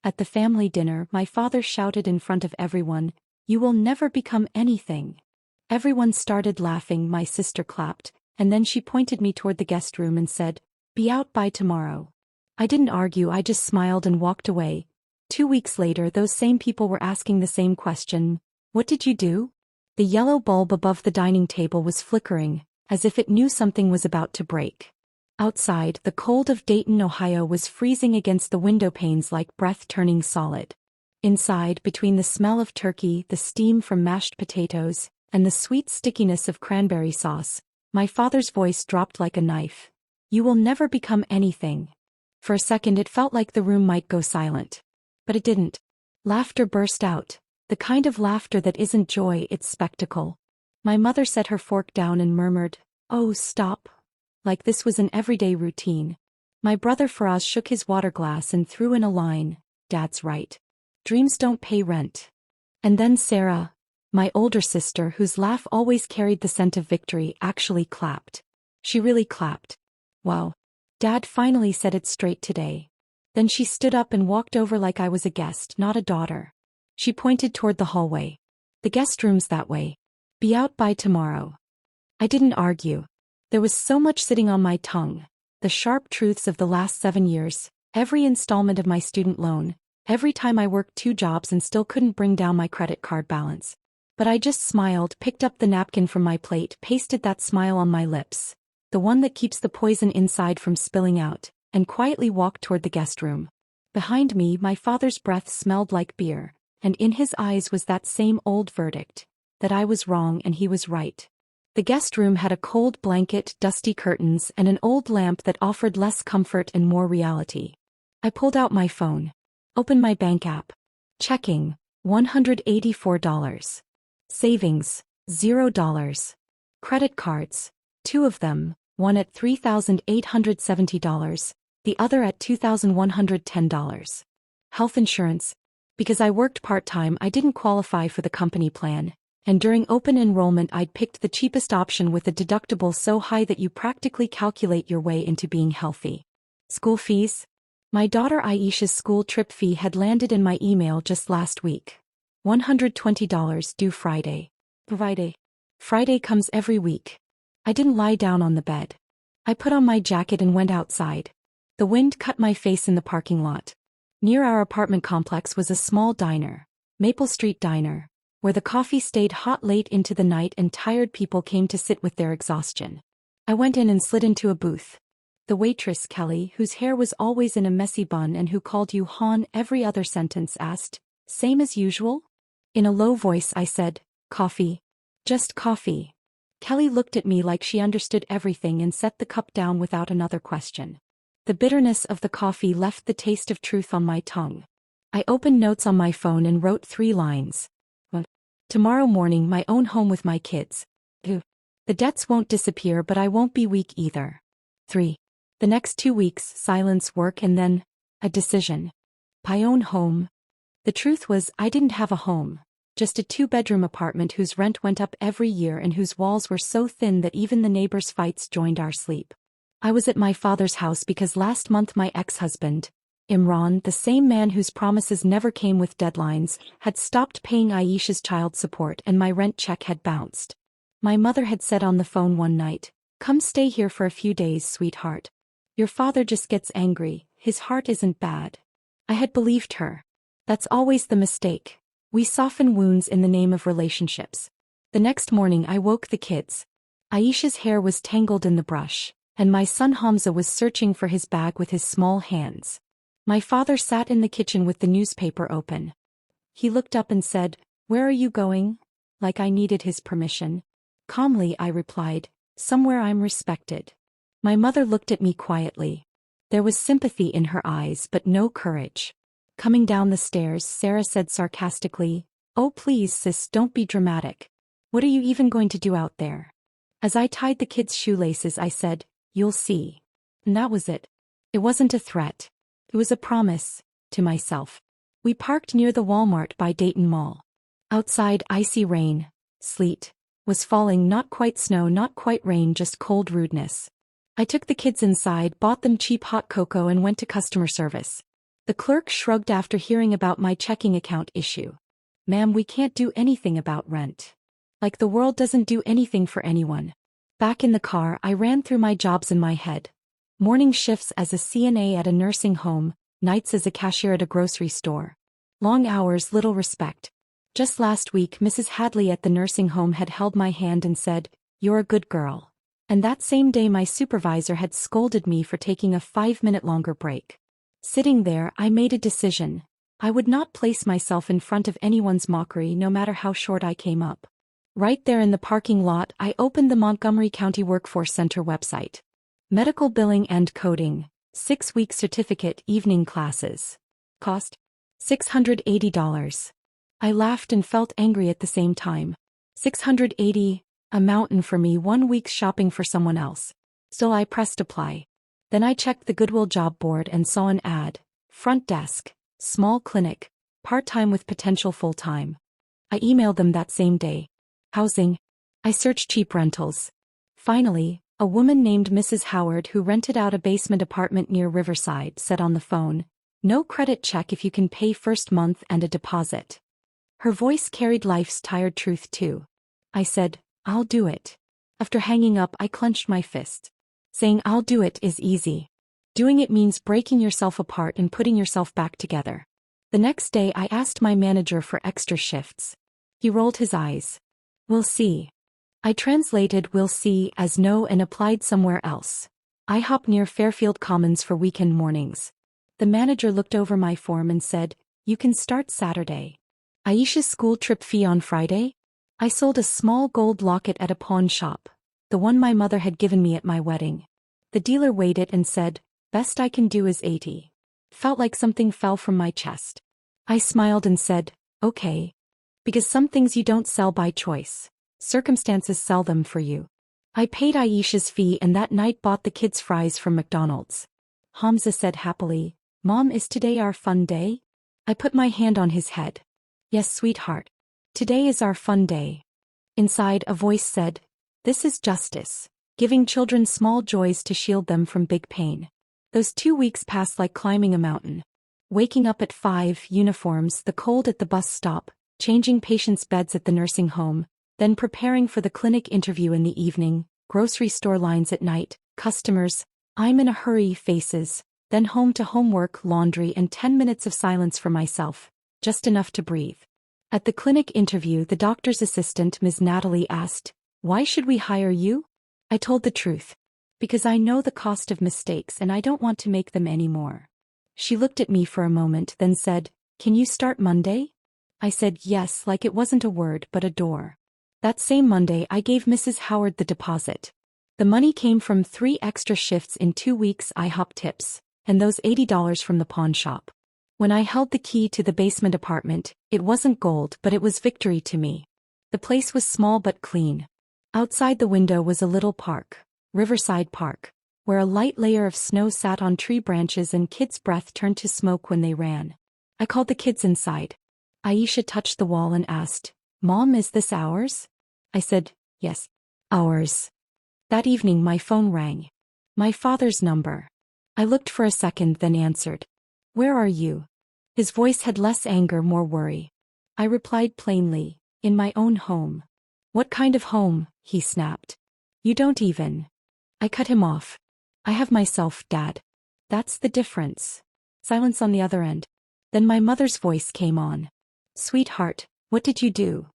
At the family dinner, my father shouted in front of everyone, "You will never become anything." Everyone started laughing, my sister clapped, and then she pointed me toward the guest room and said, "Be out by tomorrow." I didn't argue, I just smiled and walked away. 2 weeks later, those same people were asking the same question. "What did you do?" The yellow bulb above the dining table was flickering, as if it knew something was about to break. Outside, the cold of Dayton, Ohio was freezing against the window panes like breath turning solid. Inside, between the smell of turkey, the steam from mashed potatoes, and the sweet stickiness of cranberry sauce, my father's voice dropped like a knife. "You will never become anything." For a second it felt like the room might go silent. But it didn't. Laughter burst out, the kind of laughter that isn't joy, it's spectacle. My mother set her fork down and murmured, "Oh, stop." Like this was an everyday routine. My brother Faraz shook his water glass and threw in a line, "Dad's right. Dreams don't pay rent." And then Sarah, my older sister, whose laugh always carried the scent of victory, actually clapped. She really clapped. "Wow. Dad finally said it straight today." Then she stood up and walked over like I was a guest, not a daughter. She pointed toward the hallway. "The guest room's that way. Be out by tomorrow." I didn't argue. There was so much sitting on my tongue. The sharp truths of the last 7 years, every installment of my student loan, every time I worked 2 jobs and still couldn't bring down my credit card balance. But I just smiled, picked up the napkin from my plate, pasted that smile on my lips, the one that keeps the poison inside from spilling out, and quietly walked toward the guest room. Behind me, my father's breath smelled like beer, and in his eyes was that same old verdict, that I was wrong and he was right. The guest room had a cold blanket, dusty curtains, and an old lamp that offered less comfort and more reality. I pulled out my phone. Opened my bank app. Checking, $184. Savings, $0. Credit cards, 2 of them, one at $3,870, the other at $2,110. Health insurance. Because I worked part-time, I didn't qualify for the company plan. And during open enrollment I'd picked the cheapest option with a deductible so high that you practically calculate your way into being healthy. School fees? My daughter Aisha's school trip fee had landed in my email just last week. $120 due Friday. Friday comes every week. I didn't lie down on the bed. I put on my jacket and went outside. The wind cut my face in the parking lot. Near our apartment complex was a small diner, Maple Street Diner, where the coffee stayed hot late into the night and tired people came to sit with their exhaustion. I went in and slid into a booth. The waitress, Kelly, whose hair was always in a messy bun and who called you hon every other sentence, asked, "Same as usual?" In a low voice I said, "Coffee. Just coffee." Kelly looked at me like she understood everything and set the cup down without another question. The bitterness of the coffee left the taste of truth on my tongue. I opened notes on my phone and wrote 3 lines. Tomorrow morning, my own home with my kids. 2. The debts won't disappear, but I won't be weak either. 3. The next 2 weeks, silence, work, and then a decision. My own home. The truth was, I didn't have a home. Just a 2-bedroom apartment whose rent went up every year and whose walls were so thin that even the neighbors' fights joined our sleep. I was at my father's house because last month my ex-husband, Imran, the same man whose promises never came with deadlines, had stopped paying Aisha's child support and my rent check had bounced. My mother had said on the phone one night, "Come stay here for a few days, sweetheart. Your father just gets angry, his heart isn't bad." I had believed her. That's always the mistake. We soften wounds in the name of relationships. The next morning I woke the kids. Aisha's hair was tangled in the brush, and my son Hamza was searching for his bag with his small hands. My father sat in the kitchen with the newspaper open. He looked up and said, "Where are you going?" Like I needed his permission. Calmly I replied, "Somewhere I'm respected." My mother looked at me quietly. There was sympathy in her eyes but no courage. Coming down the stairs, Sarah said sarcastically, "Oh please sis, don't be dramatic. What are you even going to do out there?" As I tied the kids' shoelaces I said, "You'll see." And that was it. It wasn't a threat. It was a promise, to myself. We parked near the Walmart by Dayton Mall. Outside, icy rain, sleet, was falling, not quite snow, not quite rain, just cold rudeness. I took the kids inside, bought them cheap hot cocoa and went to customer service. The clerk shrugged after hearing about my checking account issue. Ma'am, we can't do anything about rent. Like the world doesn't do anything for anyone. Back in the car, I ran through my jobs in my head. Morning shifts as a CNA at a nursing home, nights as a cashier at a grocery store. Long hours, little respect. Just last week, Mrs. Hadley at the nursing home had held my hand and said, "You're a good girl." And that same day my supervisor had scolded me for taking a 5-minute longer break. Sitting there, I made a decision. I would not place myself in front of anyone's mockery no matter how short I came up. Right there in the parking lot, I opened the Montgomery County Workforce Center website. Medical billing and coding, 6-week certificate evening classes. Cost? $680. I laughed and felt angry at the same time. $680, a mountain for me, 1 week's shopping for someone else. Still, I pressed apply. Then I checked the Goodwill job board and saw an ad. Front desk, small clinic, part-time with potential full-time. I emailed them that same day. Housing. I searched cheap rentals. Finally, a woman named Mrs. Howard who rented out a basement apartment near Riverside said on the phone, "No credit check if you can pay first month and a deposit." Her voice carried life's tired truth too. I said, "I'll do it." After hanging up, I clenched my fist. Saying "I'll do it" is easy. Doing it means breaking yourself apart and putting yourself back together. The next day I asked my manager for extra shifts. He rolled his eyes. "We'll see." I translated "we'll see" as no and applied somewhere else. IHOP near Fairfield Commons for weekend mornings. The manager looked over my form and said, "You can start Saturday." Aisha's school trip fee on Friday? I sold a small gold locket at a pawn shop, the one my mother had given me at my wedding. The dealer weighed it and said, "Best I can do is 80. Felt like something fell from my chest. I smiled and said, "Okay." Because some things you don't sell by choice. Circumstances sell them for you. I paid Aisha's fee and that night bought the kids fries from McDonald's. Hamza said happily, "Mom, is today our fun day?" I put my hand on his head. "Yes, sweetheart. Today is our fun day." Inside, a voice said, "This is justice, giving children small joys to shield them from big pain." Those 2 weeks passed like climbing a mountain. Waking up at 5, uniforms, the cold at the bus stop, changing patients' beds at the nursing home, then preparing for the clinic interview in the evening, grocery store lines at night, customers, "I'm in a hurry" faces, then home to homework, laundry, and 10 minutes of silence for myself, just enough to breathe. At the clinic interview, the doctor's assistant, Ms. Natalie, asked, "Why should we hire you?" I told the truth. Because I know the cost of mistakes and I don't want to make them anymore. She looked at me for a moment, then said, "Can you start Monday?" I said yes, like it wasn't a word but a door. That same Monday I gave Mrs. Howard the deposit. The money came from 3 extra shifts in 2 weeks IHOP tips, and those $80 from the pawn shop. When I held the key to the basement apartment, it wasn't gold but it was victory to me. The place was small but clean. Outside the window was a little park, Riverside Park, where a light layer of snow sat on tree branches and kids' breath turned to smoke when they ran. I called the kids inside. Aisha touched the wall and asked, "Mom, is this ours?" I said, "Yes, ours." That evening my phone rang. My father's number. I looked for a second then answered. "Where are you?" His voice had less anger, more worry. I replied plainly, "In my own home." "What kind of home?" he snapped. "You don't even." I cut him off. "I have myself, Dad. That's the difference." Silence on the other end. Then my mother's voice came on. "Sweetheart, what did you do?"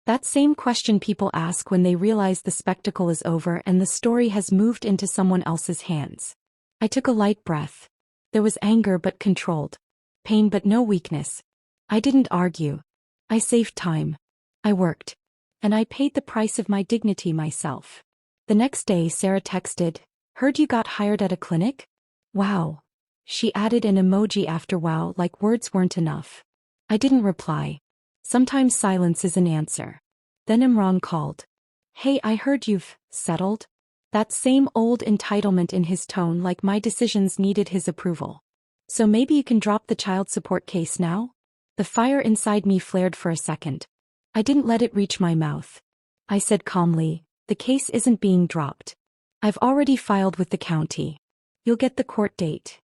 That same question people ask when they realize the spectacle is over and the story has moved into someone else's hands. I took a light breath. There was anger but controlled. Pain but no weakness. I didn't argue. I saved time. I worked. And I paid the price of my dignity myself. The next day Sarah texted, "Heard you got hired at a clinic?" "Wow." She added an emoji after wow, like words weren't enough. I didn't reply. Sometimes silence is an answer. Then Imran called. "Hey, I heard you've settled." That same old entitlement in his tone, like my decisions needed his approval. "So maybe you can drop the child support case now?" The fire inside me flared for a second. I didn't let it reach my mouth. I said calmly, "The case isn't being dropped. I've already filed with the county. You'll get the court date."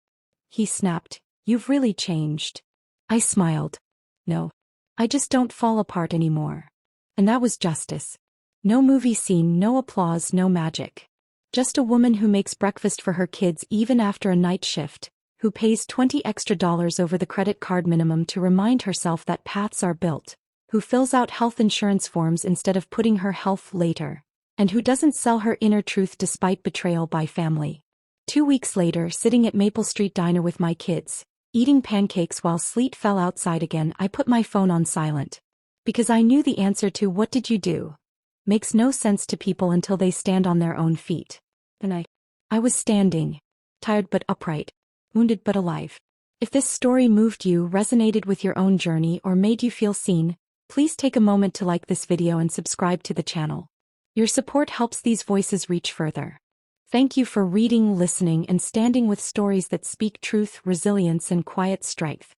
He snapped, You've really changed. I smiled. No. I just don't fall apart anymore. And that was justice. No movie scene, no applause, no magic. Just a woman who makes breakfast for her kids even after a night shift, who pays $20 extra over the credit card minimum to remind herself that paths are built, who fills out health insurance forms instead of putting her health later, and who doesn't sell her inner truth despite betrayal by family. 2 weeks later, sitting at Maple Street Diner with my kids, eating pancakes while sleet fell outside again, I put my phone on silent. Because I knew the answer to "what did you do?" makes no sense to people until they stand on their own feet. And I was standing, tired but upright, wounded but alive. If this story moved you, resonated with your own journey, or made you feel seen, please take a moment to like this video and subscribe to the channel. Your support helps these voices reach further. Thank you for reading, listening, and standing with stories that speak truth, resilience, and quiet strength.